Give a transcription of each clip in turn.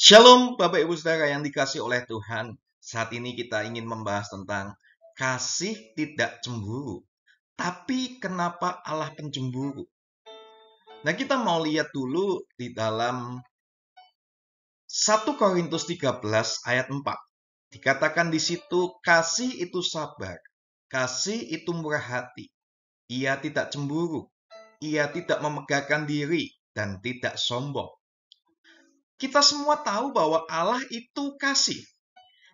Shalom Bapak Ibu Saudara yang dikasih oleh Tuhan. Saat ini kita ingin membahas tentang kasih tidak cemburu. Tapi kenapa Allah pencemburu? Nah, kita mau lihat dulu di dalam 1 Korintus 13 ayat 4. Dikatakan di situ, kasih itu sabar, kasih itu murah hati. Ia tidak cemburu, ia tidak memegahkan diri dan tidak sombong. Kita semua tahu bahwa Allah itu kasih.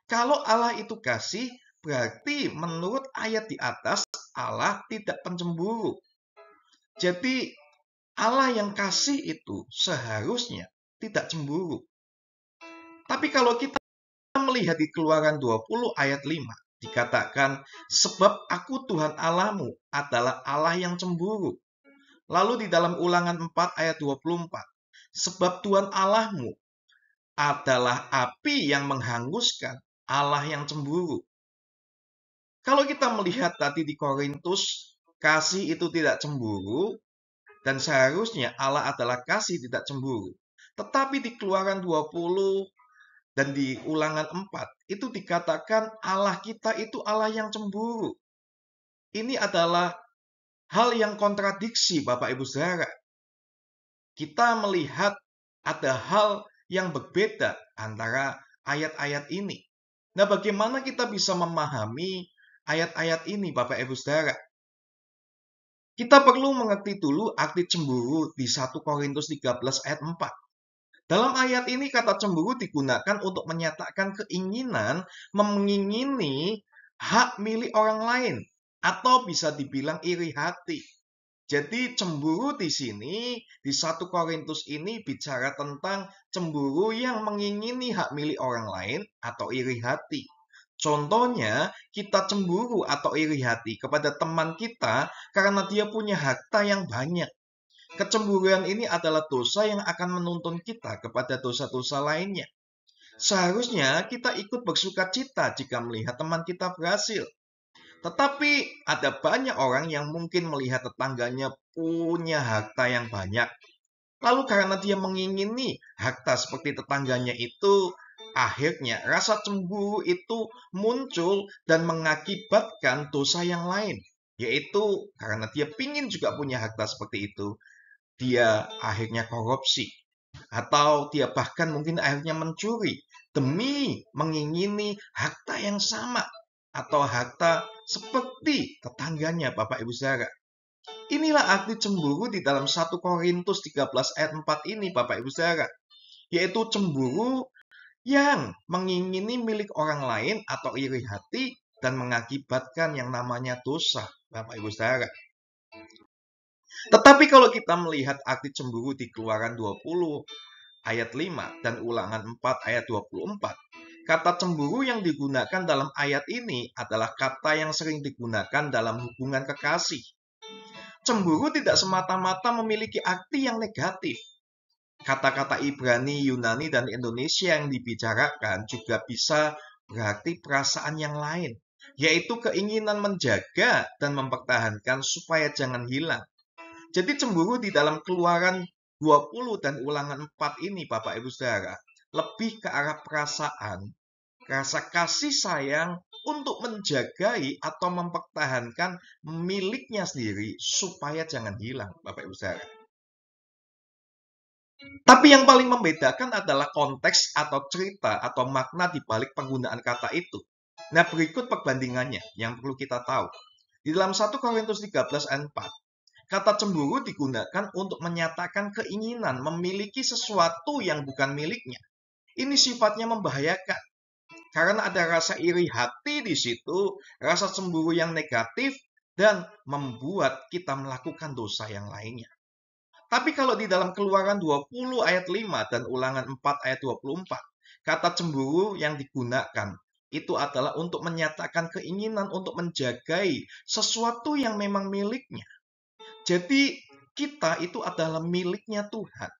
Kalau Allah itu kasih, berarti menurut ayat di atas, Allah tidak pencemburu. Jadi, Allah yang kasih itu seharusnya tidak cemburu. Tapi kalau kita melihat di Keluaran 20 ayat 5, dikatakan, sebab aku Tuhan Allahmu adalah Allah yang cemburu. Lalu di dalam Ulangan 4 ayat 24, sebab Tuhan Allahmu adalah api yang menghanguskan, Allah yang cemburu. Kalau kita melihat tadi di Korintus, kasih itu tidak cemburu, dan seharusnya Allah adalah kasih tidak cemburu. Tetapi di Keluaran 20 dan di Ulangan 4, itu dikatakan Allah kita itu Allah yang cemburu. Ini adalah hal yang kontradiksi, Bapak Ibu Saudara. Kita melihat ada hal yang berbeda antara ayat-ayat ini. Nah, bagaimana kita bisa memahami ayat-ayat ini, Bapak Ibu Saudara? Kita perlu mengerti dulu arti cemburu di 1 Korintus 13 ayat 4. Dalam ayat ini kata cemburu digunakan untuk menyatakan keinginan mengingini hak milik orang lain atau bisa dibilang iri hati. Jadi cemburu di sini di 1 Korintus ini bicara tentang cemburu yang mengingini hak milik orang lain atau iri hati. Contohnya, kita cemburu atau iri hati kepada teman kita karena dia punya harta yang banyak. Kecemburuan ini adalah dosa yang akan menuntun kita kepada dosa-dosa lainnya. Seharusnya kita ikut bersuka cita jika melihat teman kita berhasil. Tetapi ada banyak orang yang mungkin melihat tetangganya punya harta yang banyak. Lalu karena dia mengingini harta seperti tetangganya itu, akhirnya rasa cemburu itu muncul dan mengakibatkan dosa yang lain. Yaitu karena dia ingin juga punya harta seperti itu, dia akhirnya korupsi. Atau dia bahkan mungkin akhirnya mencuri demi mengingini harta yang sama. Atau harta seperti tetangganya, Bapak Ibu Saudara. Inilah arti cemburu di dalam 1 Korintus 13 ayat 4 ini, Bapak Ibu Saudara. Yaitu cemburu yang mengingini milik orang lain atau iri hati dan mengakibatkan yang namanya dosa, Bapak Ibu Saudara. Tetapi kalau kita melihat arti cemburu di Keluaran 20 ayat 5 dan Ulangan 4 ayat 24, kata cemburu yang digunakan dalam ayat ini adalah kata yang sering digunakan dalam hubungan kekasih. Cemburu tidak semata-mata memiliki arti yang negatif. Kata-kata Ibrani, Yunani, dan Indonesia yang dibicarakan juga bisa berarti perasaan yang lain, yaitu keinginan menjaga dan mempertahankan supaya jangan hilang. Jadi cemburu di dalam Keluaran 20 dan Ulangan 4 ini, Bapak Ibu Saudara, lebih ke arah perasaan, rasa kasih sayang untuk menjagai atau mempertahankan miliknya sendiri supaya jangan hilang, Bapak Ibu Saudara. Tapi yang paling membedakan adalah konteks atau cerita atau makna di balik penggunaan kata itu. Nah, berikut perbandingannya yang perlu kita tahu. Di dalam 1 Korintus 13 ayat 4, kata cemburu digunakan untuk menyatakan keinginan memiliki sesuatu yang bukan miliknya. Ini sifatnya membahayakan. Karena ada rasa iri hati di situ, rasa cemburu yang negatif, dan membuat kita melakukan dosa yang lainnya. Tapi kalau di dalam Keluaran 20 ayat 5 dan Ulangan 4 ayat 24, kata cemburu yang digunakan itu adalah untuk menyatakan keinginan untuk menjagai sesuatu yang memang miliknya. Jadi kita itu adalah miliknya Tuhan.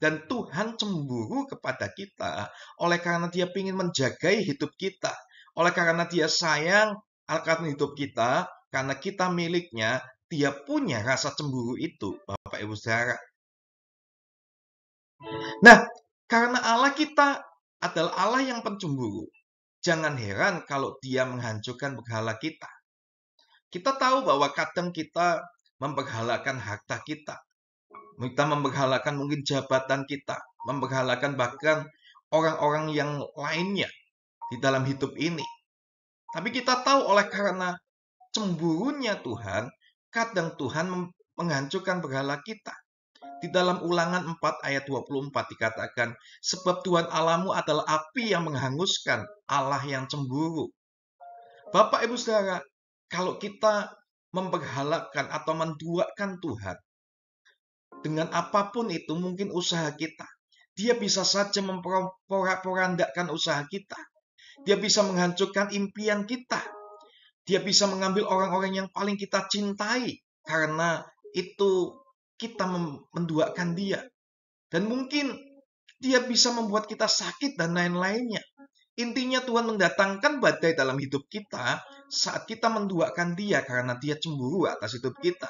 Dan Tuhan cemburu kepada kita oleh karena dia ingin menjagai hidup kita. Oleh karena dia sayang akan hidup kita, karena kita miliknya, dia punya rasa cemburu itu, Bapak Ibu Saudara. Nah, Karena Allah kita adalah Allah yang pencemburu. Jangan heran kalau dia menghancurkan berhala kita. Kita tahu bahwa kadang kita memberhalakan harta kita. Kita memberhalakan mungkin jabatan kita. Memberhalakan bahkan orang-orang yang lainnya di dalam hidup ini. Tapi kita tahu oleh karena cemburunya Tuhan, kadang Tuhan menghancurkan berhala kita. Di dalam Ulangan 4 ayat 24 dikatakan, sebab Tuhan Allahmu adalah api yang menghanguskan, Allah yang cemburu. Bapak Ibu Saudara, kalau kita memberhalakan atau menduakan Tuhan, dengan apapun itu mungkin usaha kita, dia bisa saja memporak-porandakan usaha kita. Dia bisa menghancurkan impian kita. Dia bisa mengambil orang-orang yang paling kita cintai karena itu kita menduakan dia. Dan mungkin dia bisa membuat kita sakit dan lain-lainnya. Intinya Tuhan mendatangkan badai dalam hidup kita saat kita menduakan dia karena dia cemburu atas hidup kita.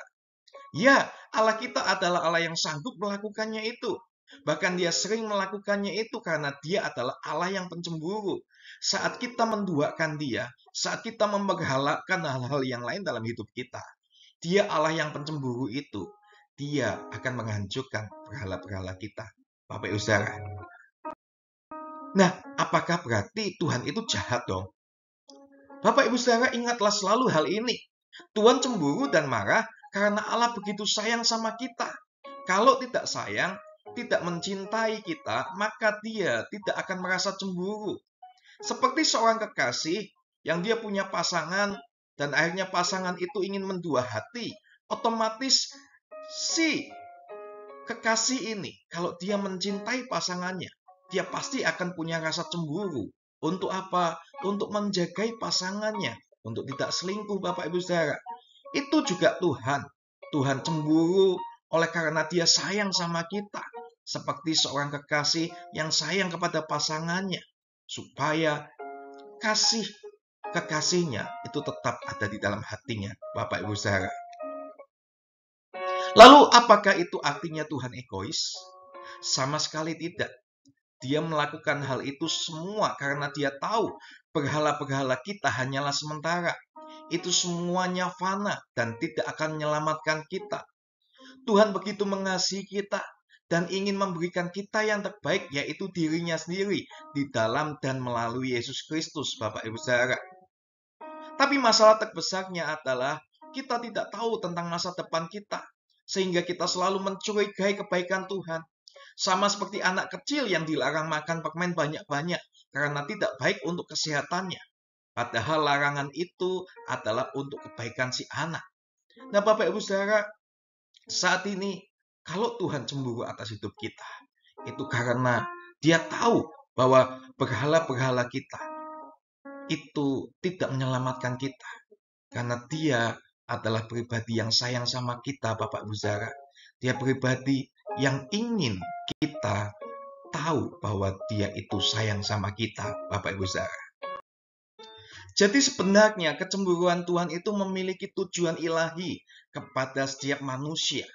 Ya, Allah kita adalah Allah yang sanggup melakukannya itu. Bahkan dia sering melakukannya itu karena dia adalah Allah yang pencemburu. Saat kita menduakan dia, saat kita memberhalakan hal-hal yang lain dalam hidup kita, dia Allah yang pencemburu itu, dia akan menghancurkan berhala-berhala kita. Bapak Ibu Saudara. Nah, apakah berarti Tuhan itu jahat dong? Bapak Ibu Saudara, ingatlah selalu hal ini. Tuhan cemburu dan marah karena Allah begitu sayang sama kita. Kalau tidak sayang, tidak mencintai kita, maka dia tidak akan merasa cemburu. Seperti seorang kekasih yang dia punya pasangan dan akhirnya pasangan itu ingin mendua hati, otomatis si kekasih ini kalau dia mencintai pasangannya, dia pasti akan punya rasa cemburu. Untuk apa? Untuk menjagai pasangannya, untuk tidak selingkuh, Bapak Ibu Saudara. Itu juga Tuhan. Tuhan cemburu oleh karena dia sayang sama kita. Seperti seorang kekasih yang sayang kepada pasangannya. Supaya kasih kekasihnya itu tetap ada di dalam hatinya, Bapak Ibu Saudara. Lalu apakah itu artinya Tuhan egois? Sama sekali tidak. Dia melakukan hal itu semua karena dia tahu berhala-berhala kita hanyalah sementara. Itu semuanya fana dan tidak akan menyelamatkan kita. Tuhan begitu mengasihi kita dan ingin memberikan kita yang terbaik, yaitu dirinya sendiri di dalam dan melalui Yesus Kristus, Bapak Ibu Saudara. Tapi masalah terbesarnya adalah kita tidak tahu tentang masa depan kita, sehingga kita selalu mencurigai kebaikan Tuhan. Sama seperti anak kecil yang dilarang makan permen banyak-banyak karena tidak baik untuk kesehatannya. Padahal larangan itu adalah untuk kebaikan si anak. Nah, Bapak Ibu Saudara, saat ini kalau Tuhan cemburu atas hidup kita, itu karena dia tahu bahwa berhala-berhala kita itu tidak menyelamatkan kita. Karena dia adalah pribadi yang sayang sama kita, Bapak Ibu Saudara. Dia pribadi yang ingin kita tahu bahwa dia itu sayang sama kita, Bapak Ibu Saudara. Jadi sebenarnya kecemburuan Tuhan itu memiliki tujuan ilahi kepada setiap manusia.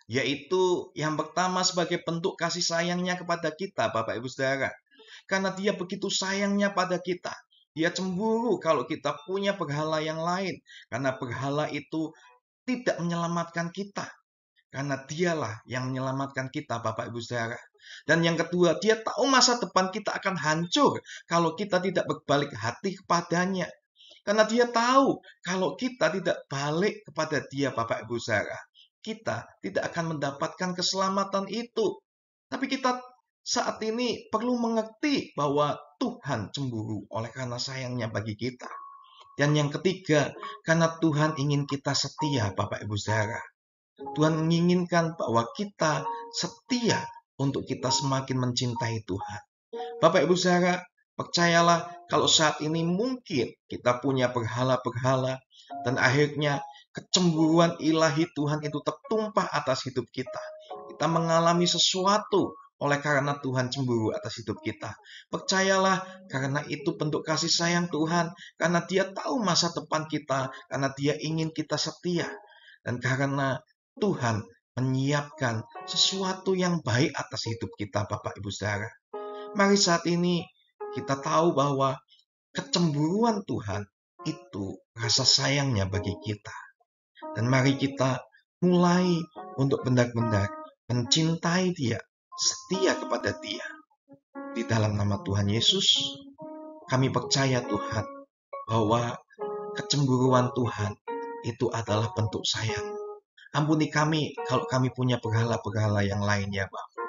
Yaitu yang pertama sebagai bentuk kasih sayangnya kepada kita, Bapak Ibu Saudara. Karena dia begitu sayangnya pada kita. Dia cemburu kalau kita punya berhala yang lain. Karena berhala itu tidak menyelamatkan kita. Karena dialah yang menyelamatkan kita, Bapak Ibu Saudara. Dan yang kedua, dia tahu masa depan kita akan hancur kalau kita tidak berbalik hati kepadanya. Karena dia tahu kalau kita tidak balik kepada dia, Bapak Ibu Saudara, kita tidak akan mendapatkan keselamatan itu. Tapi kita saat ini perlu mengerti bahwa Tuhan cemburu oleh karena sayangnya bagi kita. Dan yang ketiga, karena Tuhan ingin kita setia, Bapak Ibu Saudara. Tuhan menginginkan bahwa kita setia untuk kita semakin mencintai Tuhan. Bapak Ibu Saudara, percayalah kalau saat ini mungkin kita punya berhala-berhala dan akhirnya kecemburuan ilahi Tuhan itu tertumpah atas hidup kita. Kita mengalami sesuatu oleh karena Tuhan cemburu atas hidup kita. Percayalah karena itu bentuk kasih sayang Tuhan. Karena dia tahu masa depan kita. Karena dia ingin kita setia. Dan karena Tuhan menyiapkan sesuatu yang baik atas hidup kita, Bapak Ibu Saudara. Mari saat ini kita tahu bahwa kecemburuan Tuhan itu rasa sayangnya bagi kita. Dan mari kita mulai untuk benar-benar mencintai Dia, setia kepada Dia. Di dalam nama Tuhan Yesus, kami percaya Tuhan bahwa kecemburuan Tuhan itu adalah bentuk sayang. Ampuni kami kalau kami punya berhala-berhala yang lain ya Bapa.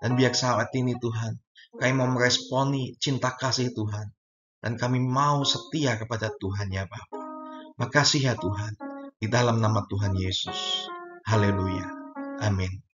Dan biar saat ini Tuhan, kami mau meresponi cinta kasih Tuhan. Dan kami mau setia kepada Tuhan ya Bapa. Makasih ya Tuhan, di dalam nama Tuhan Yesus. Haleluya. Amin.